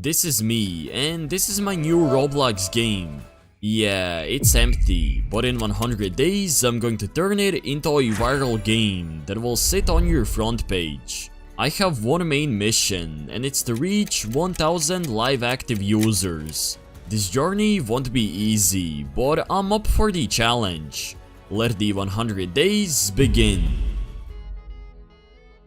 This is me, and this is my new Roblox game. Yeah, it's empty, but in 100 days I'm going to turn it into a viral game that will sit on your front page. I have one main mission, and it's to reach 1000 live active users. This journey won't be easy, but I'm up for the challenge. Let the 100 days begin.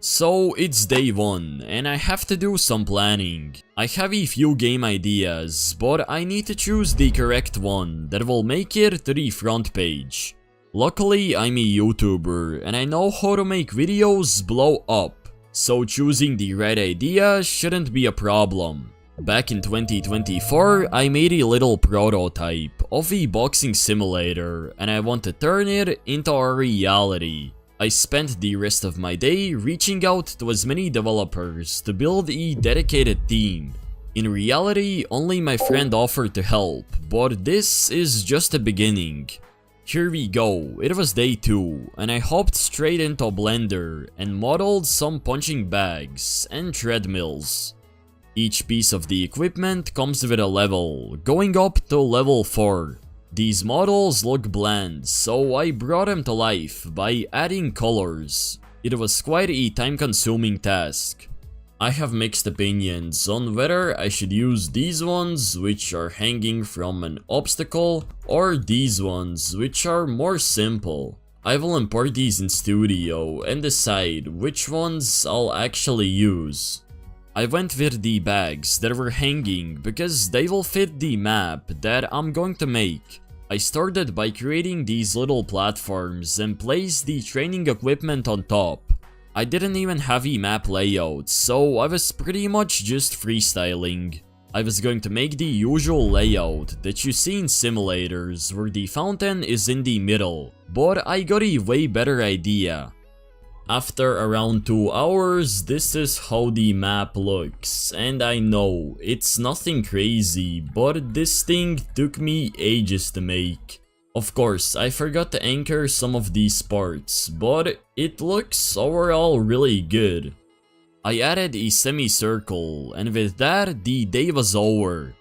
So it's day 1, and I have to do some planning. I have a few game ideas, but I need to choose the correct one that will make it to the front page. Luckily, I'm a YouTuber, and I know how to make videos blow up, so choosing the right idea shouldn't be a problem. Back in 2024, I made a little prototype of a boxing simulator, and I want to turn it into a reality. I spent the rest of my day reaching out to as many developers to build a dedicated team. In reality, only my friend offered to help, but this is just the beginning. Here we go, it was day 2, and I hopped straight into Blender and modeled some punching bags and treadmills. Each piece of the equipment comes with a level, going up to level 4. These models look bland, so I brought them to life by adding colors. It was quite a time-consuming task. I have mixed opinions on whether I should use these ones, which are hanging from an obstacle, or these ones, which are more simple. I will import these in Studio and decide which ones I'll actually use. I went with the bags that were hanging because they will fit the map that I'm going to make. I started by creating these little platforms and placed the training equipment on top. I didn't even have a map layout, so I was pretty much just freestyling. I was going to make the usual layout that you see in simulators where the fountain is in the middle, but I got a way better idea. After around 2 hours, this is how the map looks, and I know, it's nothing crazy, but this thing took me ages to make. Of course, I forgot to anchor some of these parts, but it looks overall really good. I added a semicircle, and with that, the day was over.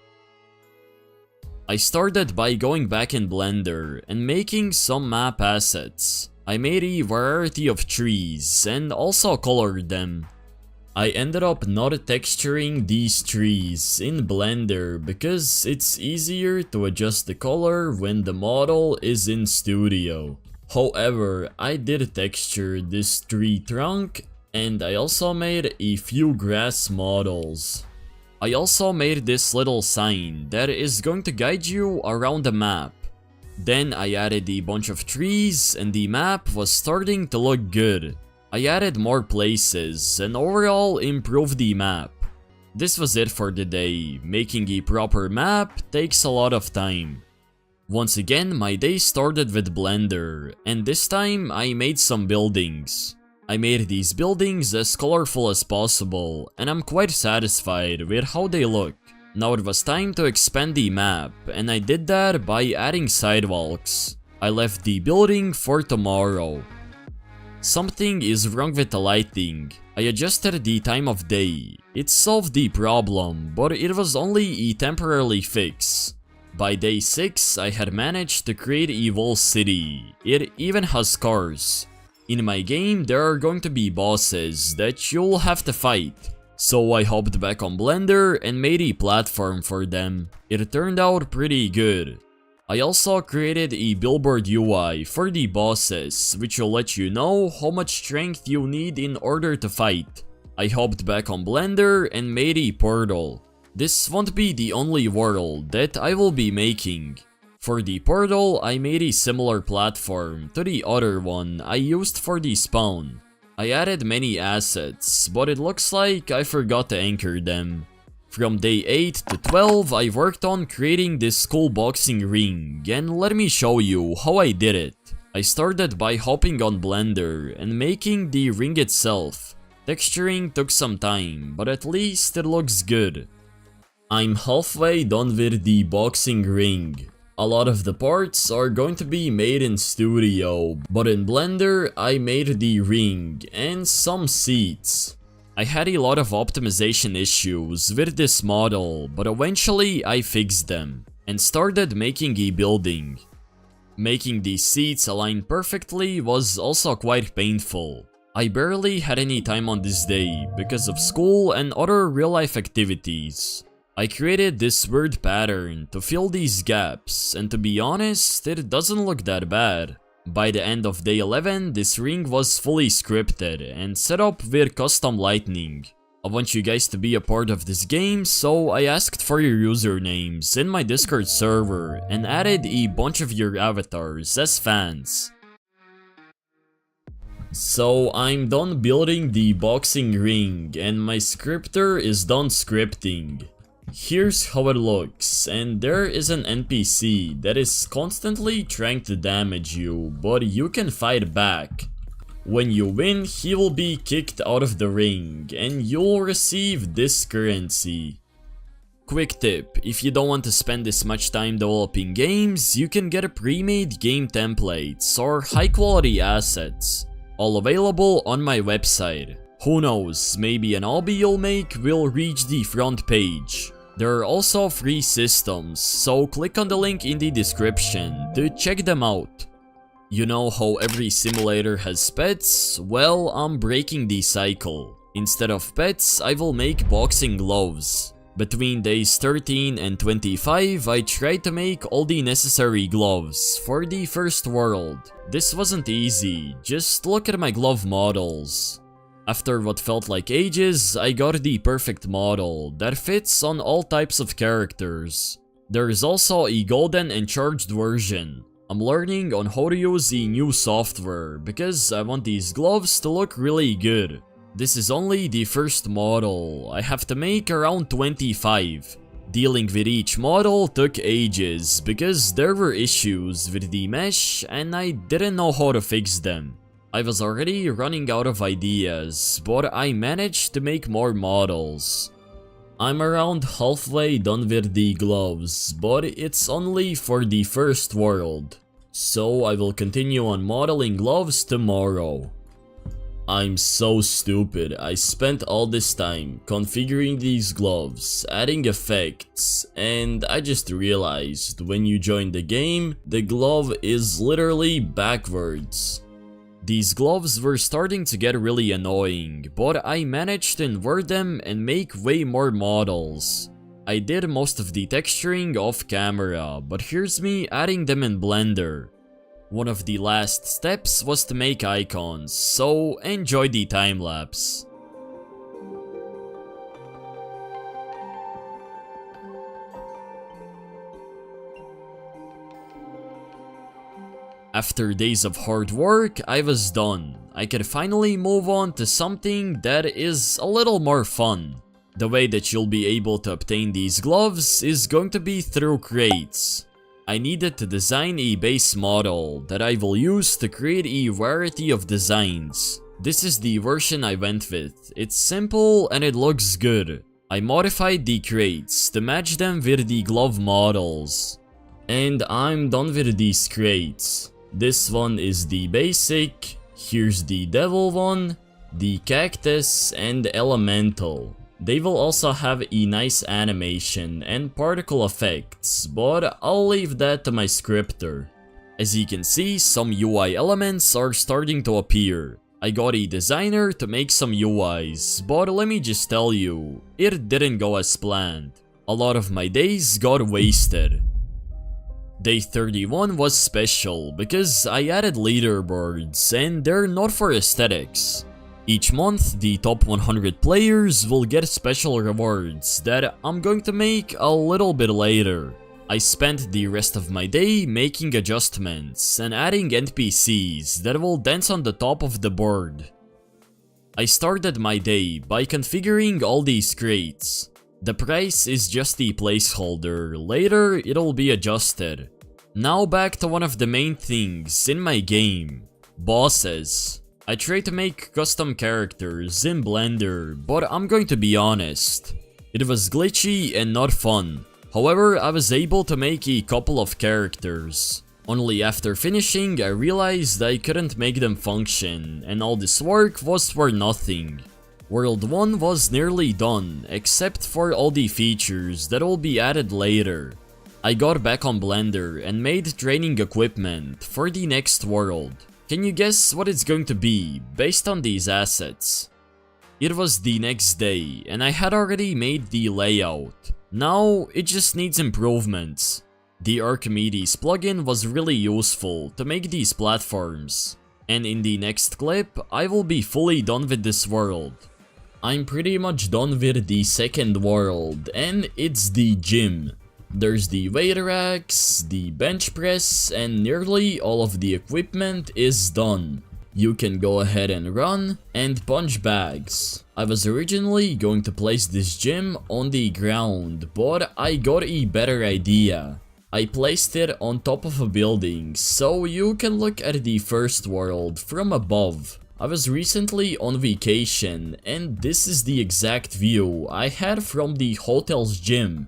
I started by going back in Blender and making some map assets. I made a variety of trees and also colored them. I ended up not texturing these trees in Blender because it's easier to adjust the color when the model is in Studio. However, I did texture this tree trunk, and I also made a few grass models. I also made this little sign that is going to guide you around the map. Then I added a bunch of trees and the map was starting to look good. I added more places and overall improved the map. This was it for the day. Making a proper map takes a lot of time. Once again, my day started with Blender, and this time I made some buildings. I made these buildings as colorful as possible, and I'm quite satisfied with how they look. Now it was time to expand the map, and I did that by adding sidewalks. I left the building for tomorrow. Something is wrong with the lighting. I adjusted the time of day. It solved the problem, but it was only a temporary fix. By day 6, I had managed to create a whole city. It even has cars. In my game, there are going to be bosses that you'll have to fight. So I hopped back on Blender and made a platform for them. It turned out pretty good. I also created a billboard UI for the bosses, which will let you know how much strength you need in order to fight. I hopped back on Blender and made a portal. This won't be the only world that I will be making. For the portal, I made a similar platform to the other one I used for the spawn. I added many assets, but it looks like I forgot to anchor them. From day 8 to 12, I worked on creating this cool boxing ring, and let me show you how I did it. I started by hopping on Blender and making the ring itself. Texturing took some time, but at least it looks good. I'm halfway done with the boxing ring. A lot of the parts are going to be made in Studio, but in Blender I made the ring and some seats. I had a lot of optimization issues with this model, but eventually I fixed them and started making a building. Making these seats align perfectly was also quite painful. I barely had any time on this day because of school and other real-life activities. I created this weird pattern to fill these gaps, and to be honest, it doesn't look that bad. By the end of day 11, this ring was fully scripted and set up with custom lighting. I want you guys to be a part of this game, so I asked for your usernames in my Discord server and added a bunch of your avatars as fans. So I'm done building the boxing ring and my scripter is done scripting. Here's how it looks, and there is an NPC that is constantly trying to damage you, but you can fight back. When you win, he will be kicked out of the ring, and you'll receive this currency. Quick tip, if you don't want to spend this much time developing games, you can get pre-made game templates or high quality assets, all available on my website. Who knows, maybe an obby you'll make will reach the front page. There are also free systems, so click on the link in the description to check them out. You know how every simulator has pets? Well, I'm breaking the cycle. Instead of pets, I will make boxing gloves. Between days 13 and 25, I tried to make all the necessary gloves for the first world. This wasn't easy, just look at my glove models. After what felt like ages, I got the perfect model that fits on all types of characters. There is also a golden and charged version. I'm learning on how to use the new software because I want these gloves to look really good. This is only the first model. I have to make around 25. Dealing with each model took ages because there were issues with the mesh and I didn't know how to fix them. I was already running out of ideas, but I managed to make more models. I'm around halfway done with the gloves, but it's only for the first world. So I will continue on modeling gloves tomorrow. I'm so stupid. I spent all this time configuring these gloves, adding effects, and I just realized when you join the game, the glove is literally backwards. These gloves were starting to get really annoying, but I managed to invert them and make way more models. I did most of the texturing off camera, but here's me adding them in Blender. One of the last steps was to make icons, so enjoy the time lapse. After days of hard work, I was done. I could finally move on to something that is a little more fun. The way that you'll be able to obtain these gloves is going to be through crates. I needed to design a base model that I will use to create a variety of designs. This is the version I went with. It's simple and it looks good. I modified the crates to match them with the glove models. And I'm done with these crates. This one is the basic, here's the devil one, the cactus, and the elemental. They will also have a nice animation and particle effects, but I'll leave that to my scripter. As you can see, some UI elements are starting to appear. I got a designer to make some UIs, but let me just tell you, it didn't go as planned. A lot of my days got wasted. Day 31 was special because I added leaderboards and they're not for aesthetics. Each month, the top 100 players will get special rewards that I'm going to make a little bit later. I spent the rest of my day making adjustments and adding NPCs that will dance on the top of the board. I started my day by configuring all these crates. The price is just the placeholder, later it'll be adjusted. Now back to one of the main things in my game, bosses. I tried to make custom characters in Blender, but I'm going to be honest, it was glitchy and not fun. However, I was able to make a couple of characters. Only after finishing, I realized I couldn't make them function, and all this work was for nothing. World 1 was nearly done, except for all the features that will be added later. I got back on Blender and made training equipment for the next world. Can you guess what it's going to be, based on these assets? It was the next day, and I had already made the layout. Now, it just needs improvements. The Archimedes plugin was really useful to make these platforms. And in the next clip, I will be fully done with this world. I'm pretty much done with the second world, and it's the gym. There's the weight racks, the bench press, and nearly all of the equipment is done. You can go ahead and run and punch bags. I was originally going to place this gym on the ground, but I got a better idea. I placed it on top of a building, so you can look at the first world from above. I was recently on vacation, and this is the exact view I had from the hotel's gym.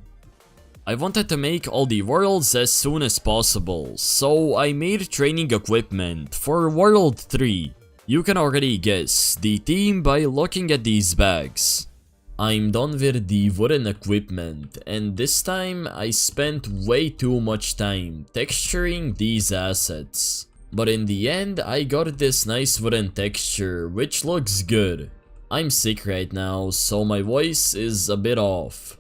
I wanted to make all the worlds as soon as possible, so I made training equipment for World 3. You can already guess the theme by looking at these bags. I'm done with the wooden equipment, and this time I spent way too much time texturing these assets. But in the end, I got this nice wooden texture, which looks good. I'm sick right now, so my voice is a bit off.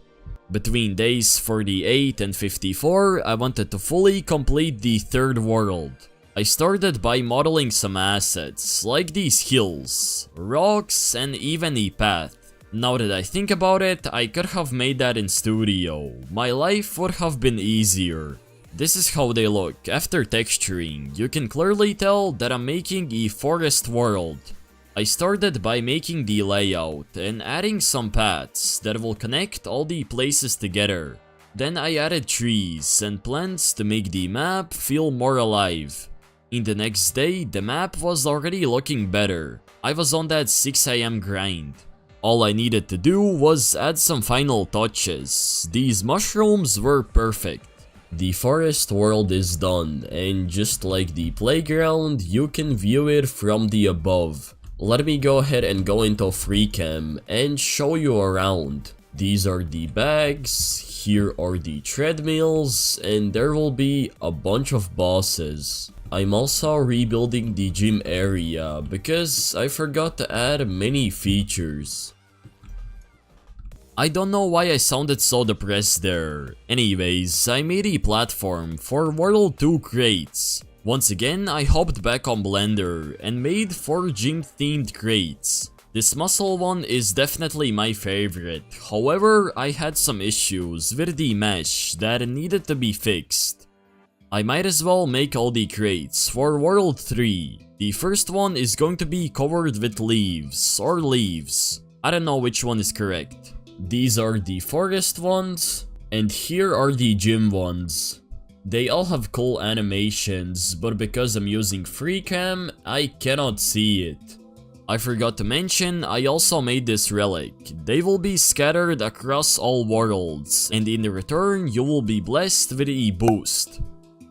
Between days 48 and 54, I wanted to fully complete the third world. I started by modeling some assets, like these hills, rocks, and even a path. Now that I think about it, I could have made that in studio. My life would have been easier. This is how they look after texturing. You can clearly tell that I'm making a forest world. I started by making the layout and adding some paths that will connect all the places together. Then I added trees and plants to make the map feel more alive. In the next day, the map was already looking better. I was on that 6 AM grind. All I needed to do was add some final touches. These mushrooms were perfect. The forest world is done, and just like the playground, you can view it from the above. Let me go ahead and go into free cam and show you around. These are the bags, here are the treadmills, and there will be a bunch of bosses. I'm also rebuilding the gym area because I forgot to add many features. I don't know why I sounded so depressed there. Anyways, I made a platform for World 2 crates. Once again, I hopped back on Blender and made 4 gym themed crates. This muscle one is definitely my favorite. However, I had some issues with the mesh that needed to be fixed. I might as well make all the crates for World 3. The first one is going to be covered with leaves, or leaves. I don't know which one is correct. These are the forest ones, and here are the gym ones. They all have cool animations, but because I'm using free cam, I cannot see it. I forgot to mention, I also made this relic. They will be scattered across all worlds, and in return, you will be blessed with a boost.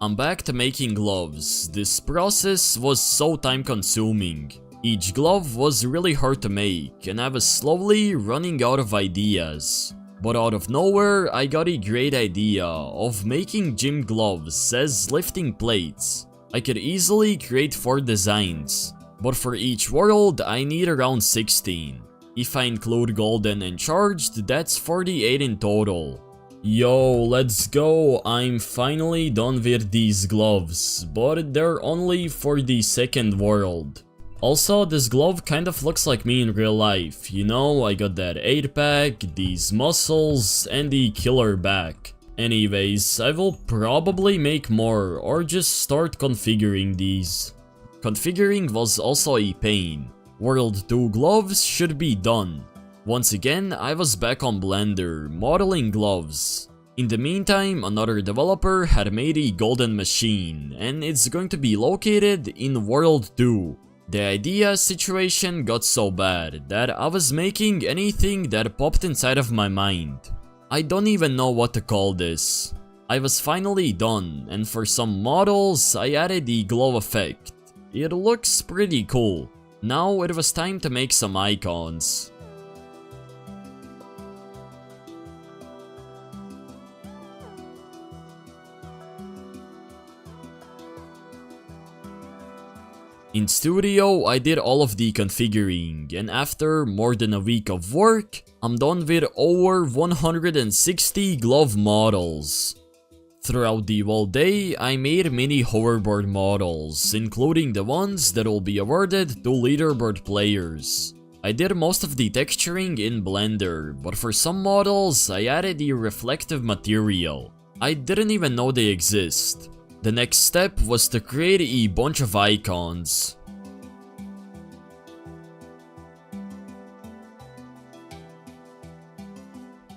I'm back to making gloves. This process was so time consuming. Each glove was really hard to make, and I was slowly running out of ideas. But out of nowhere, I got a great idea of making gym gloves as lifting plates. I could easily create 4 designs, but for each world I need around 16. If I include golden and charged, that's 48 in total. Yo, let's go, I'm finally done with these gloves, but they're only for the second world. Also, this glove kind of looks like me in real life, you know, I got that 8-pack, these muscles, and the killer back. Anyways, I will probably make more, or just start configuring these. Configuring was also a pain. World 2 gloves should be done. Once again, I was back on Blender, modeling gloves. In the meantime, another developer had made a golden machine, and it's going to be located in World 2. The idea situation got so bad that I was making anything that popped inside of my mind. I don't even know what to call this. I was finally done, and for some models I added the glow effect. It looks pretty cool. Now it was time to make some icons. In studio, I did all of the configuring, and after more than a week of work, I'm done with over 160 glove models. Throughout the whole day, I made many hoverboard models, including the ones that will be awarded to leaderboard players. I did most of the texturing in Blender, but for some models, I added the reflective material. I didn't even know they exist. The next step was to create a bunch of icons.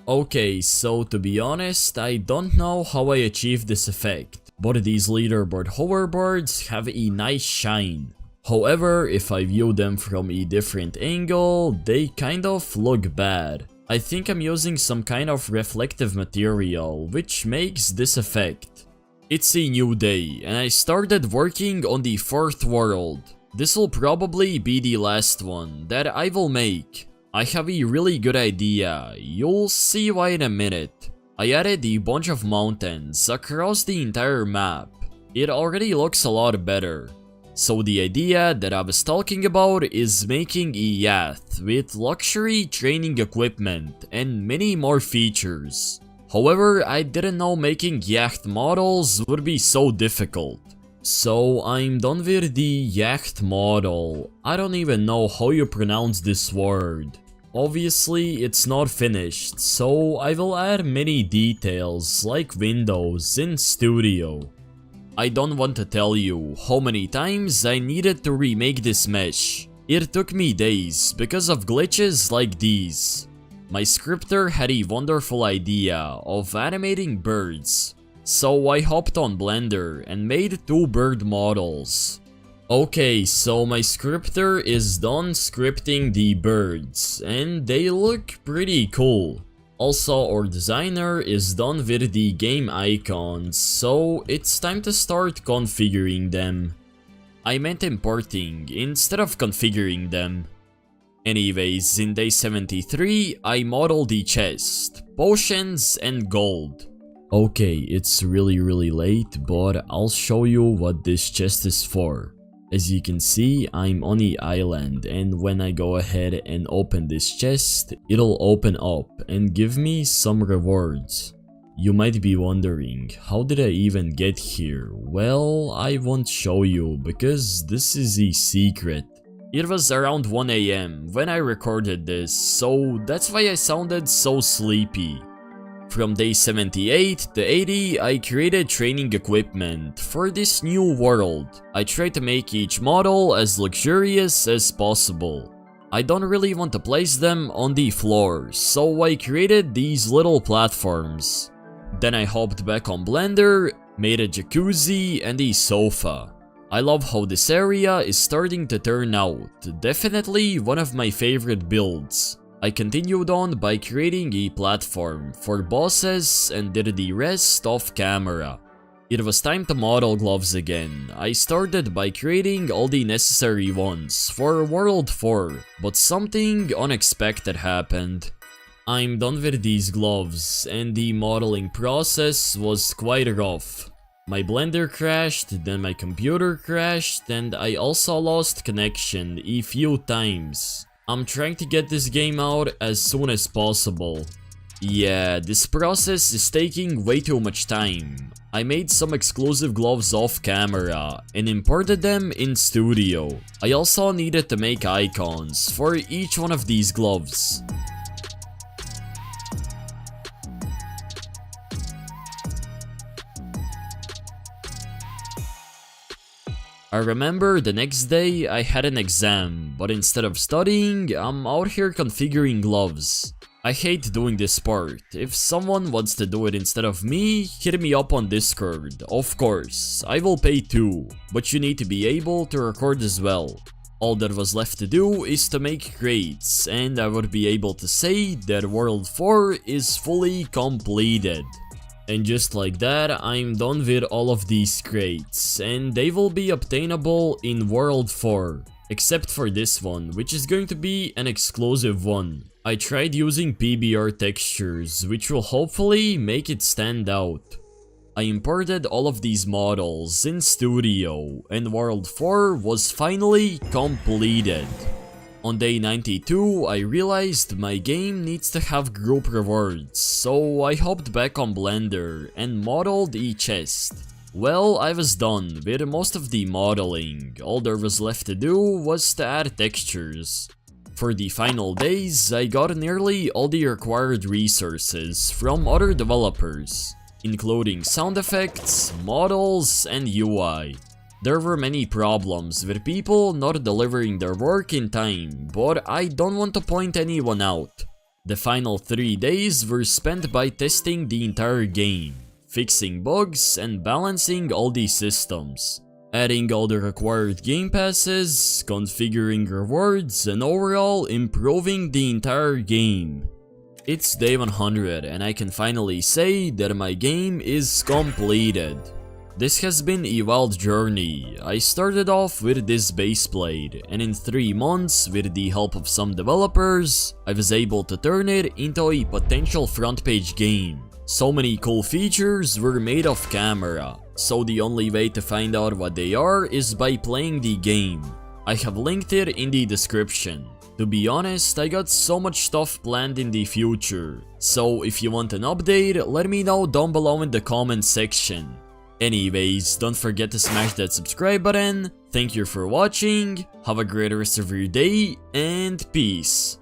Okay, so to be honest, I don't know how I achieved this effect, but these leaderboard hoverboards have a nice shine. However, if I view them from a different angle, they kind of look bad. I think I'm using some kind of reflective material, which makes this effect. It's a new day, and I started working on the 4th world. This will probably be the last one that I will make. I have a really good idea, you'll see why in a minute. I added a bunch of mountains across the entire map. It already looks a lot better. So the idea that I was talking about is making a yacht with luxury training equipment and many more features. However, I didn't know making yacht models would be so difficult. So I'm done with the yacht model. I don't even know how you pronounce this word. Obviously, it's not finished, so I will add many details like windows in studio. I don't want to tell you how many times I needed to remake this mesh. It took me days because of glitches like these. My scripter had a wonderful idea of animating birds, so I hopped on Blender and made 2 bird models. Okay, so my scripter is done scripting the birds, and they look pretty cool. Also, our designer is done with the game icons, so it's time to start configuring them. I meant importing instead of configuring them. Anyways, in day 73, I modeled the chest, potions and gold. Okay, it's really late, but I'll show you what this chest is for. As you can see, I'm on the island, and when I go ahead and open this chest, it'll open up and give me some rewards. You might be wondering, how did I even get here? Well, I won't show you because this is a secret. It was around 1 AM when I recorded this, so that's why I sounded so sleepy. From day 78 to 80, I created training equipment for this new world. I tried to make each model as luxurious as possible. I don't really want to place them on the floor, so I created these little platforms. Then I hopped back on Blender, made a jacuzzi and a sofa. I love how this area is starting to turn out, definitely one of my favorite builds. I continued on by creating a platform for bosses and did the rest off camera. It was time to model gloves again. I started by creating all the necessary ones for World 4, but something unexpected happened. I'm done with these gloves, and the modeling process was quite rough. My Blender crashed, then my computer crashed, and I also lost connection a few times. I'm trying to get this game out as soon as possible. Yeah, this process is taking way too much time. I made some exclusive gloves off camera and imported them in studio. I also needed to make icons for each one of these gloves. I remember the next day I had an exam, but instead of studying, I'm out here configuring gloves. I hate doing this part. If someone wants to do it instead of me, hit me up on Discord. Of course, I will pay too, but you need to be able to record as well. All that was left to do is to make crates, and I would be able to say that World 4 is fully completed. And just like that, I'm done with all of these crates, and they will be obtainable in World 4. Except for this one, which is going to be an exclusive one. I tried using PBR textures, which will hopefully make it stand out. I imported all of these models in Studio, and World 4 was finally completed. On day 92, I realized my game needs to have group rewards, so I hopped back on Blender and modeled each chest. Well, I was done with most of the modeling. All there was left to do was to add textures. For the final days, I got nearly all the required resources from other developers, including sound effects, models, and UI. There were many problems with people not delivering their work in time, but I don't want to point anyone out. The final 3 days were spent by testing the entire game, fixing bugs, and balancing all the systems, adding all the required game passes, configuring rewards, and overall improving the entire game. It's day 100 and I can finally say that my game is completed. This has been a wild journey. I started off with this base plate, and in 3 months, with the help of some developers, I was able to turn it into a potential front page game. So many cool features were made off camera, so the only way to find out what they are is by playing the game. I have linked it in the description. To be honest, I got so much stuff planned in the future, so if you want an update, let me know down below in the comment section. Anyways, don't forget to smash that subscribe button. Thank you for watching, have a great rest of your day, and peace.